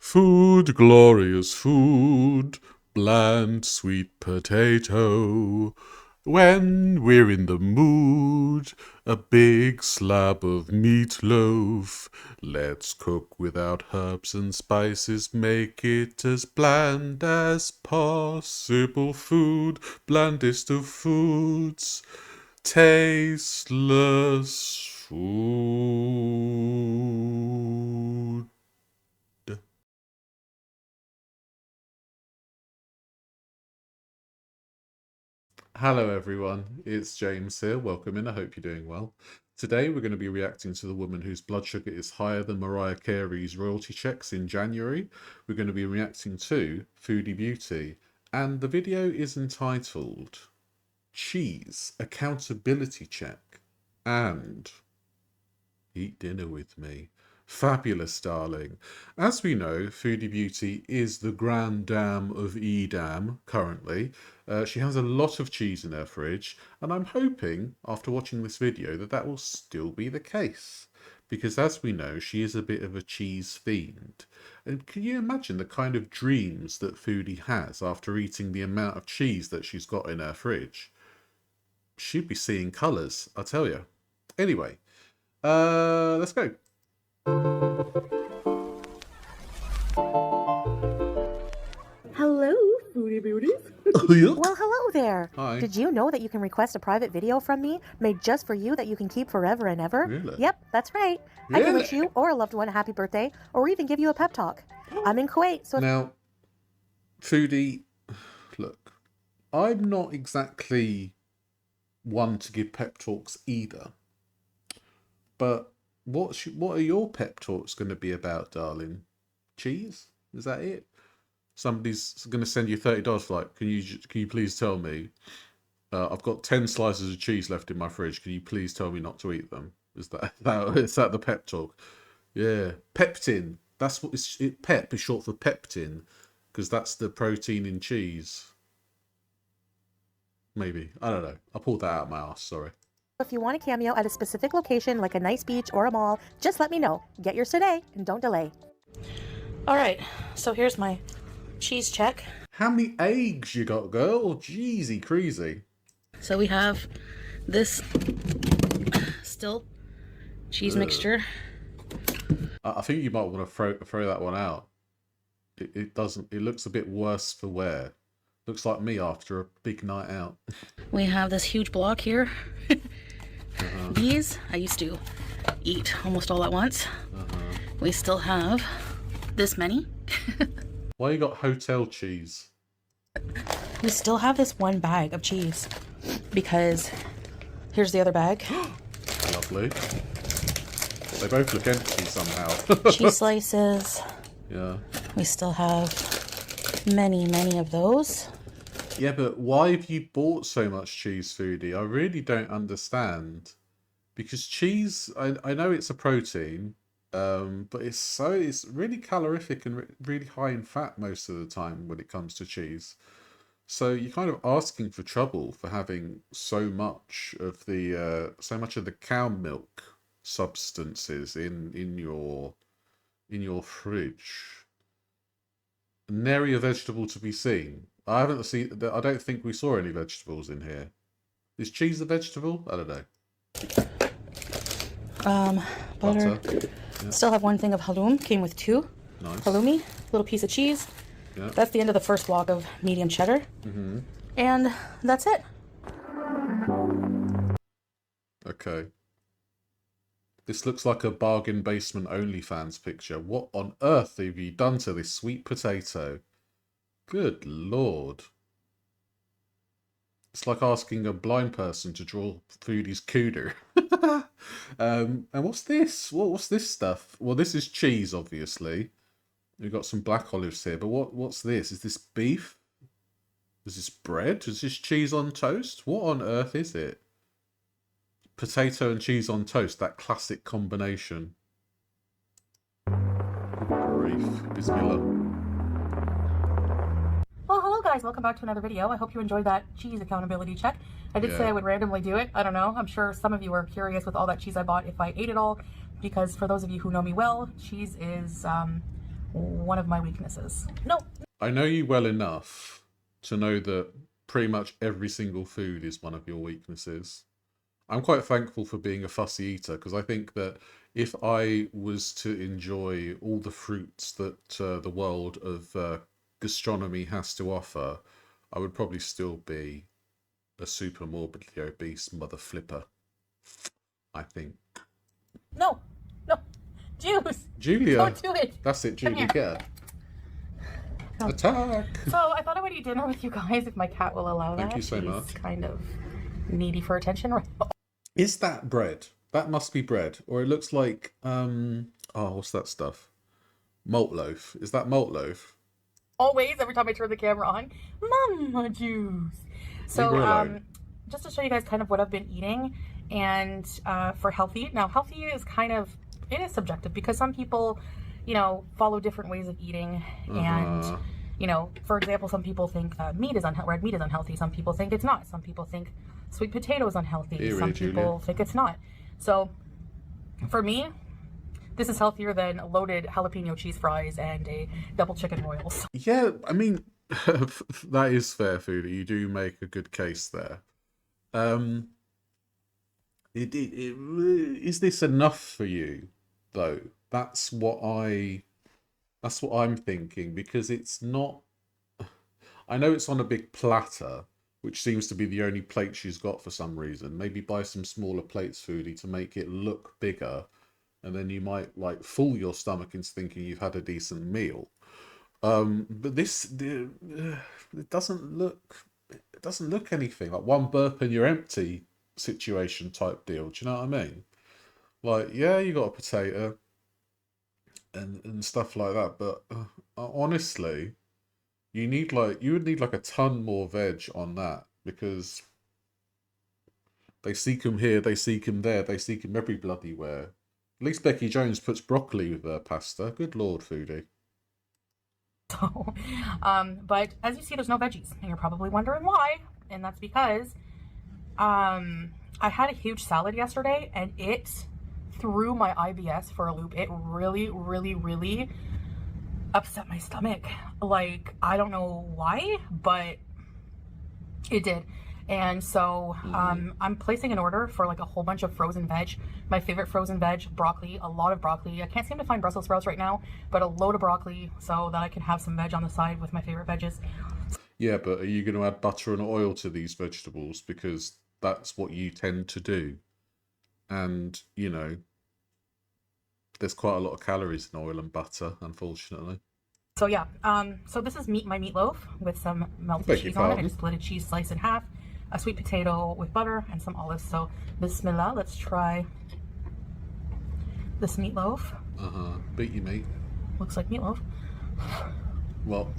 Food, glorious food, bland sweet potato. When we're in the mood, a big slab of meatloaf. Let's cook without herbs and spices, make it as bland as possible. Food, blandest of foods, tasteless food. Hello everyone, it's James here. Welcome in. I hope you're doing well. Today we're going to be reacting to the woman whose blood sugar is higher than Mariah Carey's royalty checks in January. We're going to be reacting to Foodie Beauty, and the video is entitled Cheese Accountability Check and Eat Dinner With Me. Fabulous, darling. As we know, Foodie Beauty is the grand dame of Edam currently. She has a lot of cheese in her fridge, and I'm hoping, after watching this video, that that will still be the case. Because as we know, she is a bit of a cheese fiend. And can you imagine the kind of dreams that Foodie has after eating the amount of cheese that she's got in her fridge? She'd be seeing colours, I tell you. Anyway, let's go. Hello, Foodie Beauties. Well, hello there. Hi. Did you know that you can request a private video from me made just for you that you can keep forever and ever? Really? Yep, that's right. I can wish Really? you or a loved one a happy birthday or even give you a pep talk. I'm in Kuwait, so Now, Foodie, look, I'm not exactly one to give pep talks either. But what are your pep talks going to be about, darling? Cheese? Is that it? Somebody's going to send you $30 for like, can you please tell me? I've got 10 slices of cheese left in my fridge. Can you please tell me not to eat them? Is that the pep talk? Yeah, peptin. That's what pep is short for peptin, because that's the protein in cheese. Maybe, I don't know. I pulled that out of my ass. Sorry. if you want a cameo at a specific location like a nice beach or a mall, just let me know. Get yours today and don't delay. All right, so here's my cheese check. How many eggs you got, girl? Jeezy crazy. So we have this still cheese mixture. I think you might want to throw that one out. It doesn't. It looks a bit worse for wear. Looks like me after a big night out. We have this huge block here. These I used to eat almost all at once. We still have this many. Why you got hotel cheese? We still have this one bag of cheese because here's the other bag. Lovely. They both look empty somehow. Cheese slices. Yeah. We still have many, many of those. Yeah, but why have you bought so much cheese, Foodie? I really don't understand. Because cheese, I know it's a protein, but it's really calorific and really high in fat most of the time when it comes to cheese. So you're kind of asking for trouble for having so much of the cow milk substances in your fridge. Nary a vegetable to be seen. I don't think we saw any vegetables in here. Is cheese a vegetable? I don't know. Butter. Yeah. Still have one thing of halloum. Came with two. Nice. Halloumi, little piece of cheese. Yeah. That's the end of the first block of medium cheddar. And that's it. Okay. This looks like a bargain basement OnlyFans picture. What on earth have you done to this sweet potato? Good lord. It's like asking a blind person to draw Foodie's cooter. And what's this? What's this stuff? Well, this is cheese, obviously. We've got some black olives here, but what's this? Is this beef? Is this bread? Is this cheese on toast? What on earth is it? Potato and cheese on toast, that classic combination. Good grief. Bismillah. Well, hello guys, welcome back to another video. I hope you enjoyed that cheese accountability check. I did say I would randomly do it. I don't know. I'm sure some of you are curious with all that cheese I bought if I ate it all, because for those of you who know me well, cheese is one of my weaknesses. No. I know you well enough to know that pretty much every single food is one of your weaknesses. I'm quite thankful for being a fussy eater because I think that if I was to enjoy all the fruits that the world of gastronomy has to offer, I would probably still be a super morbidly obese mother flipper, I think. No. No. Juice. Julia. Don't do it. That's it, Come Julia. here. Get her. Attack. So I thought I would eat dinner with you guys if my cat will allow that. Thank you so She's much. kind of needy for attention right now. Is that bread? That must be bread. Or it looks like, what's that stuff? Malt loaf. Is that malt loaf? Always, every time I turn the camera on, mama juice. So, just to show you guys kind of what I've been eating and for healthy. Now, healthy is kind of, it is subjective because some people, you know, follow different ways of eating. And, you know, for example, some people think that red meat is unhealthy. Some people think it's not. Some people think sweet potato is unhealthy. Some people think it's not. So, for me, this is healthier than loaded jalapeno cheese fries and a double chicken royals. Yeah, I mean, that is fair, Foodie. You do make a good case there. Is this enough for you, though? That's what I'm thinking, because it's not. I know it's on a big platter, which seems to be the only plate she's got for some reason. Maybe buy some smaller plates, Foodie, to make it look bigger. And then you might like fool your stomach into thinking you've had a decent meal. But it doesn't look anything like one burp and you're empty situation type deal. Do you know what I mean? Like, yeah, you got a potato and stuff like that, but honestly, you would need like a ton more veg on that, because they seek 'em here, they seek 'em there, they seek 'em every bloody where. At least Becky Jones puts broccoli with her pasta. Good Lord, Foodie. So, but as you see, there's no veggies, and you're probably wondering why, and that's because I had a huge salad yesterday, and it threw my IBS for a loop. It really, really, really upset my stomach. Like, I don't know why, but it did. And so I'm placing an order for like a whole bunch of frozen veg. My favorite frozen veg, broccoli, a lot of broccoli. I can't seem to find Brussels sprouts right now, but a load of broccoli so that I can have some veg on the side with my favorite veggies. Yeah, but are you going to add butter and oil to these vegetables? Because that's what you tend to do. And, you know, there's quite a lot of calories in oil and butter, unfortunately. So yeah, so this is my meatloaf with some melted cheese on it. I just split a cheese slice in half, a sweet potato with butter, and some olives. So bismillah, let's try this meatloaf. Beat your meat. Looks like meatloaf. Well,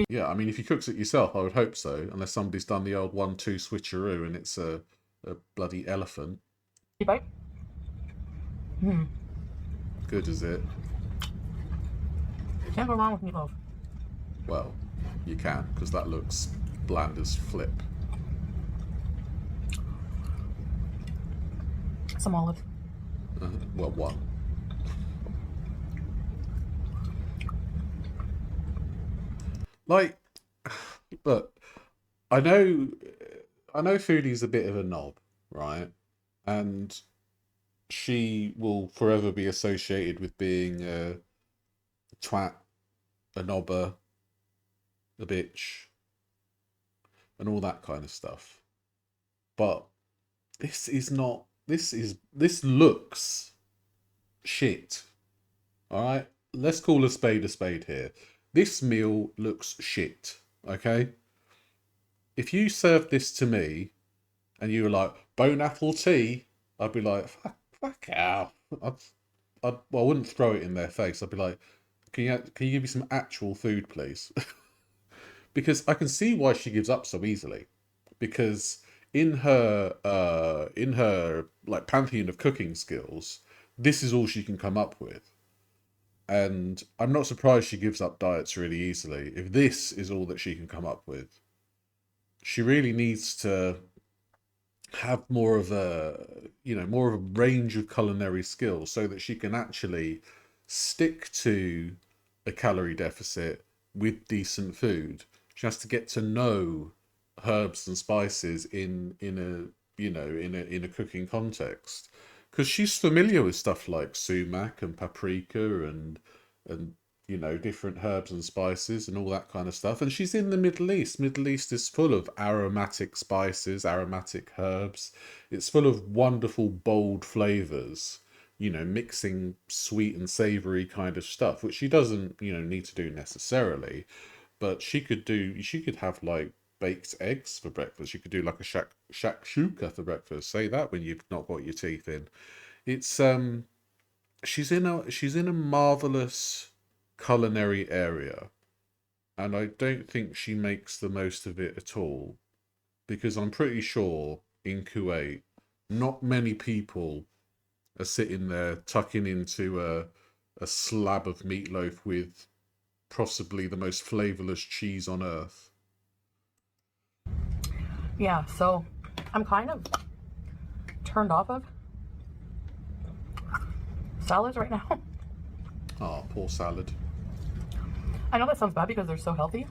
yeah, I mean, if you cook it yourself, I would hope so, unless somebody's done the old 1-2 switcheroo and it's a bloody elephant. Bite. Good, is it? Can't go wrong with meatloaf. Well, you can, because that looks bland as flip. Some olives. Well, one. Like, but I know Foodie's a bit of a knob, right? And she will forever be associated with being a twat, a knobber, a bitch, and all that kind of stuff. But this looks shit. Alright? Let's call a spade here. This meal looks shit, okay? If you served this to me and you were like, bone apple tea, I'd be like, fuck out. I wouldn't throw it in their face. I'd be like, can you give me some actual food, please? Because I can see why she gives up so easily. Because in her like pantheon of cooking skills, this is all she can come up with. And I'm not surprised she gives up diets really easily. If this is all that she can come up with, she really needs to have more of a range of culinary skills so that she can actually stick to a calorie deficit with decent food. She has to get to know herbs and spices in a in a cooking context, because she's familiar with stuff like sumac and paprika and different herbs and spices and all that kind of stuff. And she's in the Middle East. Middle East is full of aromatic spices, aromatic herbs. It's full of wonderful bold flavors, mixing sweet and savory kind of stuff, which she doesn't need to do necessarily. But she could have like baked eggs for breakfast. You could do like a shakshuka for breakfast. Say that when you've not got your teeth in. It's she's in a marvelous culinary area, and I don't think she makes the most of it at all, because I'm pretty sure in Kuwait not many people are sitting there tucking into a slab of meatloaf with possibly the most flavorless cheese on earth. Yeah, so I'm kind of turned off of salads right now. Ah, poor salad. I know that sounds bad because they're so healthy.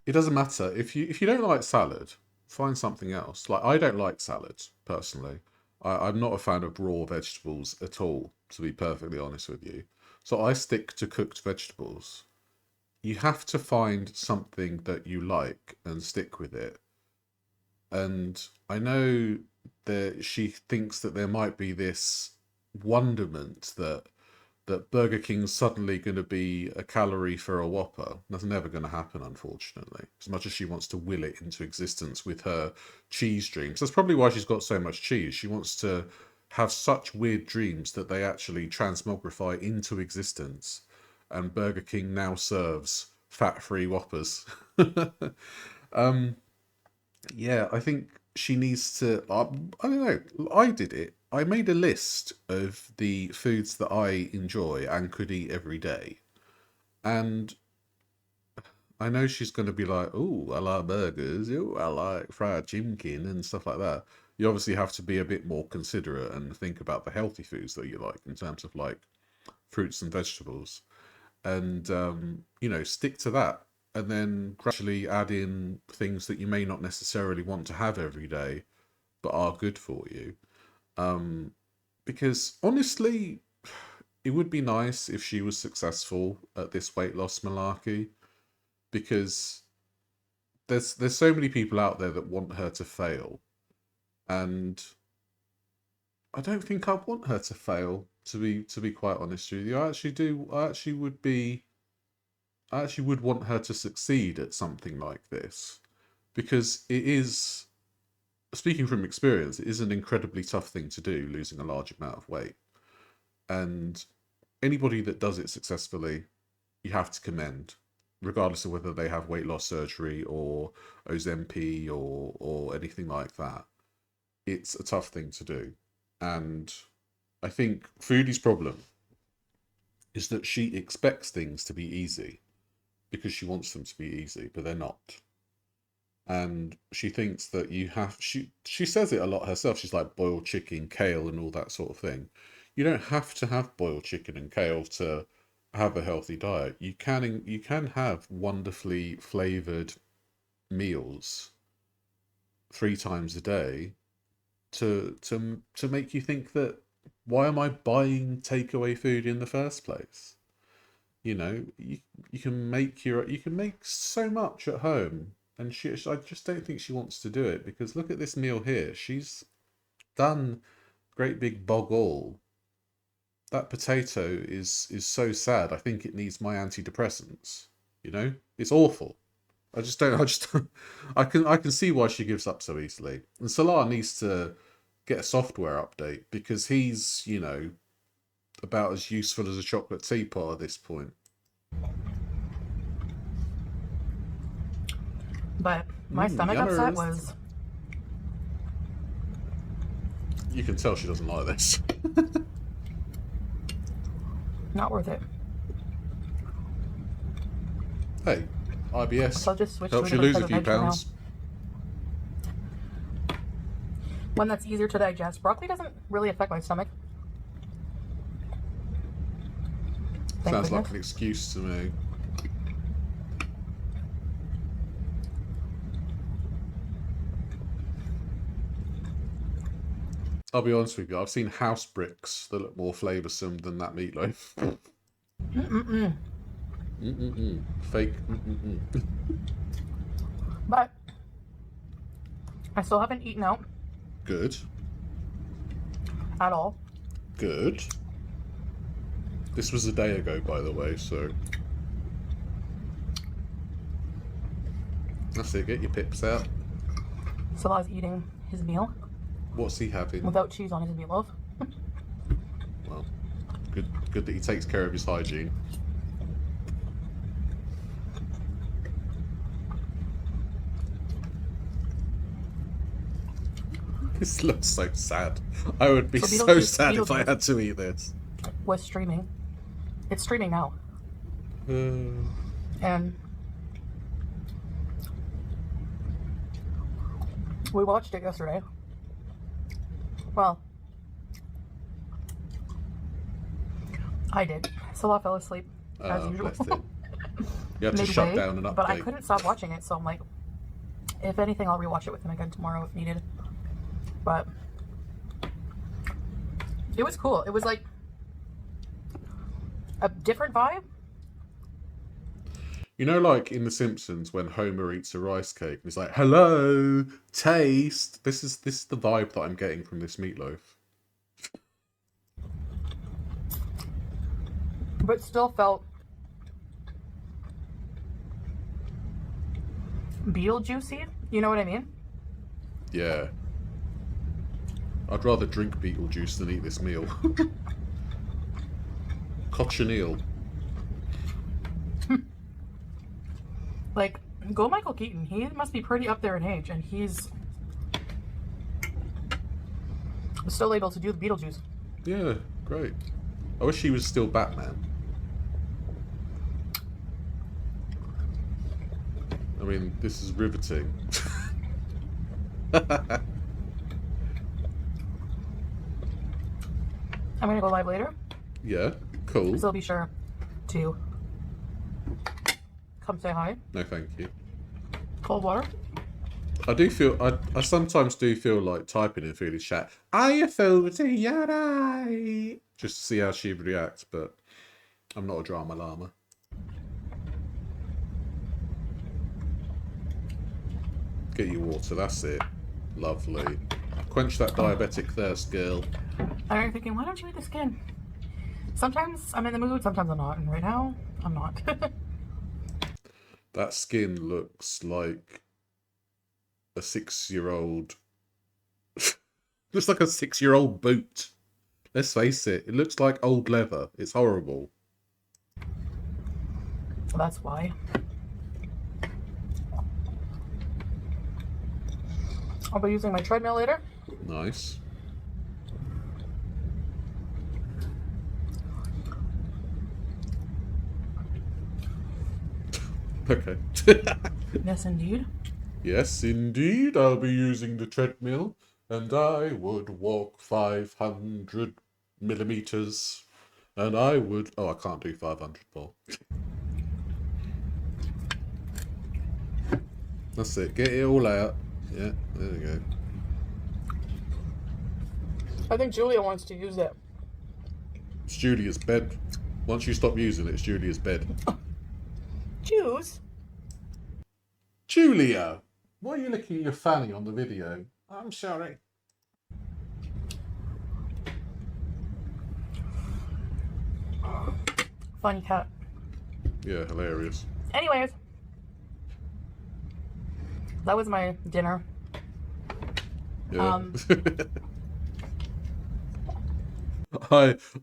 It doesn't matter if you don't like salad, find something else. Like, I don't like salad personally. I'm not a fan of raw vegetables at all, to be perfectly honest with you. So I stick to cooked vegetables. You have to find something that you like and stick with it. And I know that she thinks that there might be this wonderment that Burger King's suddenly going to be a calorie for a Whopper. That's never going to happen, unfortunately. As much as she wants to will it into existence with her cheese dreams. That's probably why she's got so much cheese. She wants to have such weird dreams that they actually transmogrify into existence. And Burger King now serves fat-free Whoppers. Yeah, I think she needs to. I don't know. I did it. I made a list of the foods that I enjoy and could eat every day. And I know she's going to be like, oh, I like burgers. Oh, I like fried chicken and stuff like that. You obviously have to be a bit more considerate and think about the healthy foods that you like in terms of like fruits and vegetables. And, stick to that. And then gradually add in things that you may not necessarily want to have every day, but are good for you. Because honestly, it would be nice if she was successful at this weight loss malarkey, because there's so many people out there that want her to fail, and I don't think I want her to fail. To be quite honest with you, I actually do. I actually would want her to succeed at something like this, because it is, speaking from experience, it is an incredibly tough thing to do, losing a large amount of weight. And anybody that does it successfully, you have to commend, regardless of whether they have weight loss surgery or Ozempic or anything like that. It's a tough thing to do. And I think Foodie's problem is that she expects things to be easy because she wants them to be easy, but they're not. And she thinks that she says it a lot herself. She's like boiled chicken, kale, and all that sort of thing. You don't have to have boiled chicken and kale to have a healthy diet. You can have wonderfully flavored meals 3 times a day to make you think that, why am I buying takeaway food in the first place? You can make so much at home, and I just don't think she wants to do it, because look at this meal here. She's done great big bog all. That potato is so sad. I think it needs my antidepressants. It's awful. I just don't. I can see why she gives up so easily. And Salah needs to get a software update, because he's about as useful as a chocolate teapot at this point. But my stomach upset was... You can tell she doesn't like this. not worth it. Hey, IBS So I'll just switch helps to you a lose different a few type of veg for pounds. now. One that's easier to digest. Broccoli doesn't really affect my stomach. Sounds like goodness. an excuse to me. I'll be honest with you, I've seen house bricks that look more flavoursome than that meatloaf. Fake. But I still haven't eaten out Good. at all. Good. This was a day ago, by the way, so... That's it, get your pips out. Salah's eating his meal What's he having? without cheese on his meatloaf. Well, good that he takes care of his hygiene. This looks so sad. I would be so sad if I had to eat this. Was streaming. It's streaming now. And we watched it yesterday. Well, I did. Salah fell asleep as usual. Bless it. You had to shut down an update. But I couldn't stop watching it, so I'm like, if anything, I'll rewatch it with him again tomorrow if needed. But it was cool. It was like a different vibe. You know, like in The Simpsons when Homer eats a rice cake and he's like, "Hello, taste." This is the vibe that I'm getting from this meatloaf. But still felt Beetlejuicy. You know what I mean? Yeah. I'd rather drink Beetlejuice than eat this meal. Cochineal. Like, go Michael Keaton. He must be pretty up there in age, and he's still able to do the Beetlejuice. Yeah, great. I wish he was still Batman. I mean, this is riveting. I'm gonna go live later, Yeah, cool. so be sure to come say hi. No, thank you. Cold water. I do feel, I sometimes do feel like typing in Foodie's chat, "Are you Foodie? You're right," just to see how she reacts, but I'm not a drama llama. Get your water, that's it. Lovely. Quench that diabetic thirst, girl. I'm thinking, why don't you eat the skin? Sometimes I'm in the mood, sometimes I'm not, and right now, I'm not. That skin looks like a 6-year-old... looks like a 6-year-old boot. Let's face it, it looks like old leather. It's horrible. That's why. I'll be using my treadmill later. Nice. Okay. Yes, indeed. Yes, indeed, I'll be using the treadmill, and I would walk 500 millimeters, and I would... Oh, I can't do 500, Paul. That's it, get it all out. Yeah, there we go. I think Julia wants to use it. It's Julia's bed. Once you stop using it, it's Julia's bed. Juice? Julia! Why are you looking at your fanny on the video? I'm sorry. Funny cat. Yeah, hilarious. Anyways, that was my dinner. Yeah.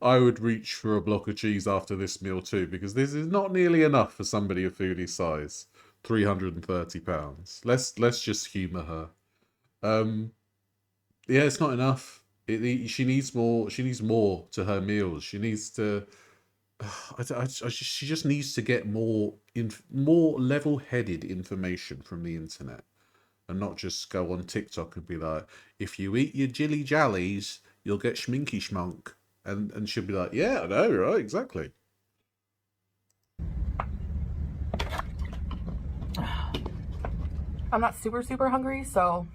I would reach for a block of cheese after this meal too, because this is not nearly enough for somebody of Foodie's size. £330. Let's just humour her. Yeah, it's not enough. She needs more. She needs more to her meals. She needs to. She just needs to get more level-headed information from the internet, and not just go on TikTok and be like, "If you eat your jilly jallies, you'll get schminky schmonk," and she'll be like, "Yeah, I know, right? Exactly." I'm not super hungry, so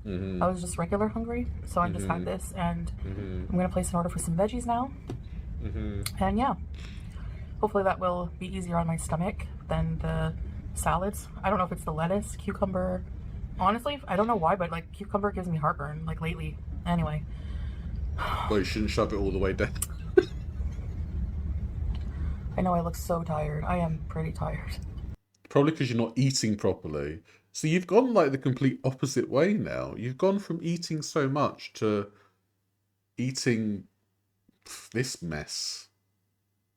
Mm-hmm. I was just regular hungry. So I just had Mm-hmm. this, and Mm-hmm. I'm gonna place an order for some veggies now. Mm-hmm. And yeah, hopefully that will be easier on my stomach than the salads. I don't know if it's the lettuce, cucumber. Honestly, I don't know why, but like cucumber gives me heartburn, like lately. Anyway, Well, you shouldn't shove it all the way down. I know I look so tired. I am pretty tired. Probably because you're not eating properly. So you've gone like the complete opposite way now. You've gone from eating so much to eating this mess.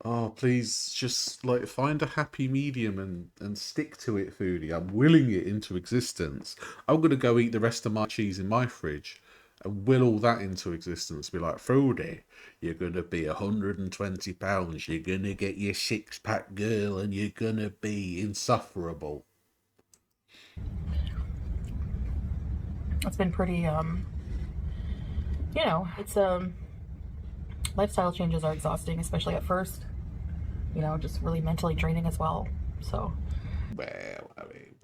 Oh, please just like find a happy medium and stick to it, Foodie. I'm willing it into existence. I'm gonna go eat the rest of my cheese in my fridge and will all that into existence. Be like, Foodie, you're gonna be 120 pounds. You're gonna get your six-pack girl, and you're gonna be insufferable. It's been pretty, it's lifestyle changes are exhausting, especially at first. Just really mentally draining as well. So, Well, I mean,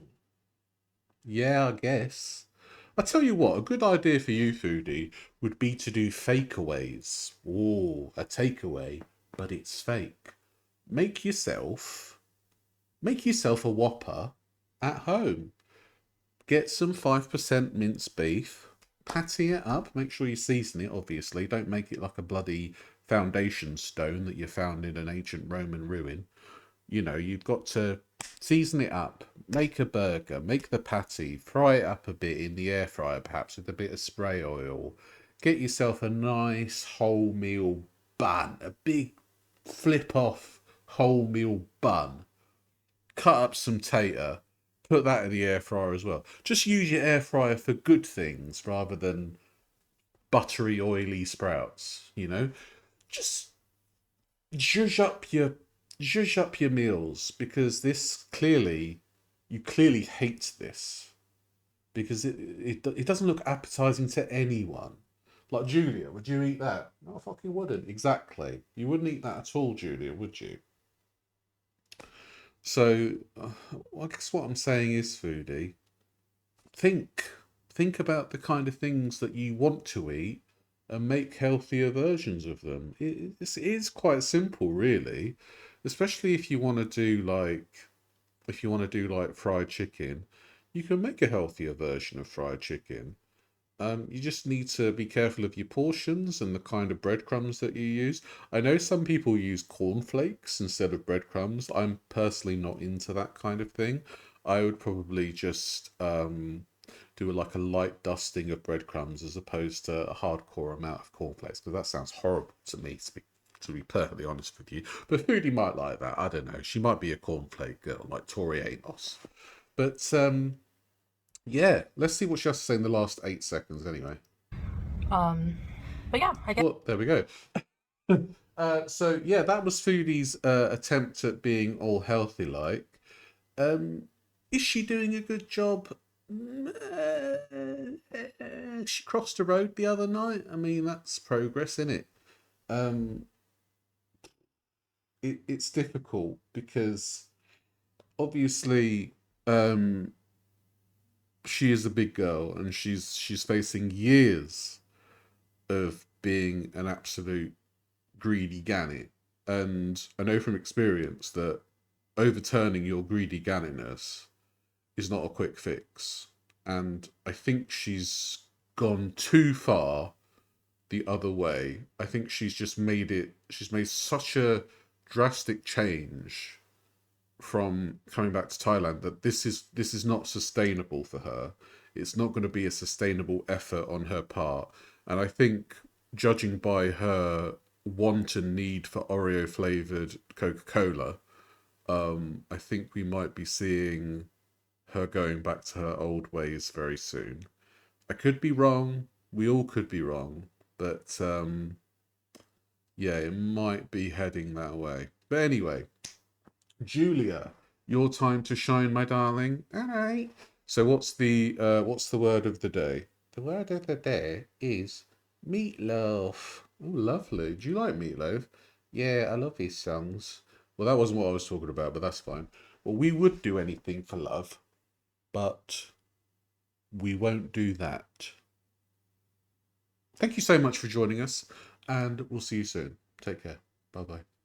yeah, I guess. I tell you what, a good idea for you, Foodie, would be to do fakeaways. Ooh, a takeaway, but it's fake. Make yourself, make yourself a Whopper at home. Get some 5% minced beef, patty it up, make sure you season it, obviously. Don't make it like a bloody foundation stone that you found in an ancient Roman ruin. You've got to season it up, make a burger, make the patty, fry it up a bit in the air fryer, perhaps with a bit of spray oil. Get yourself a nice wholemeal bun, a big flip off wholemeal bun. Cut up some tater, put that in the air fryer as well. Just use your air fryer for good things rather than buttery, oily sprouts. Just zhuzh up your meals, because you clearly hate this, because it doesn't look appetizing to anyone. Like, Julia, would you eat that? No, I fucking wouldn't. Exactly, you wouldn't eat that at all, Julia, would you? So I guess what I'm saying is, Foodie, think think about the kind of things that you want to eat and make healthier versions of them. It is quite simple, really, especially if you want to do like fried chicken. You can make a healthier version of fried chicken. You just need to be careful of your portions and the kind of breadcrumbs that you use. I know some people use cornflakes instead of breadcrumbs. I'm personally not into that kind of thing. I would probably just do like a light dusting of breadcrumbs as opposed to a hardcore amount of cornflakes, because that sounds horrible to me, to be perfectly honest with you. But Foodie might like that. I don't know. She might be a cornflake girl like Tori Amos. But yeah, let's see what she has to say in the last 8 seconds anyway. um, but yeah, I guess. Well, there we go. So yeah, that was Foodie's attempt at being all healthy like. Um, is she doing a good job? She crossed the road the other night. I mean, that's progress, isn't it? Um, it's difficult because obviously she is a big girl, and she's facing years of being an absolute greedy gannet. And I know from experience that overturning your greedy ganniness is not a quick fix. And I think she's gone too far the other way. I think she's made such a drastic change from coming back to Thailand that this is not sustainable for her. It's not going to be a sustainable effort on her part. And I think, judging by her want and need for Oreo flavored Coca-Cola, I think we might be seeing her going back to her old ways very soon. I could be wrong. We all could be wrong, but yeah, it might be heading that way. But anyway, Julia, your time to shine, my darling. All right. So what's the word of the day? The word of the day is meatloaf. Oh, lovely. Do you like meatloaf? Yeah, I love his songs. Well, that wasn't what I was talking about, but that's fine. Well, we would do anything for love, but we won't do that. Thank you so much for joining us, and we'll see you soon. Take care. Bye bye.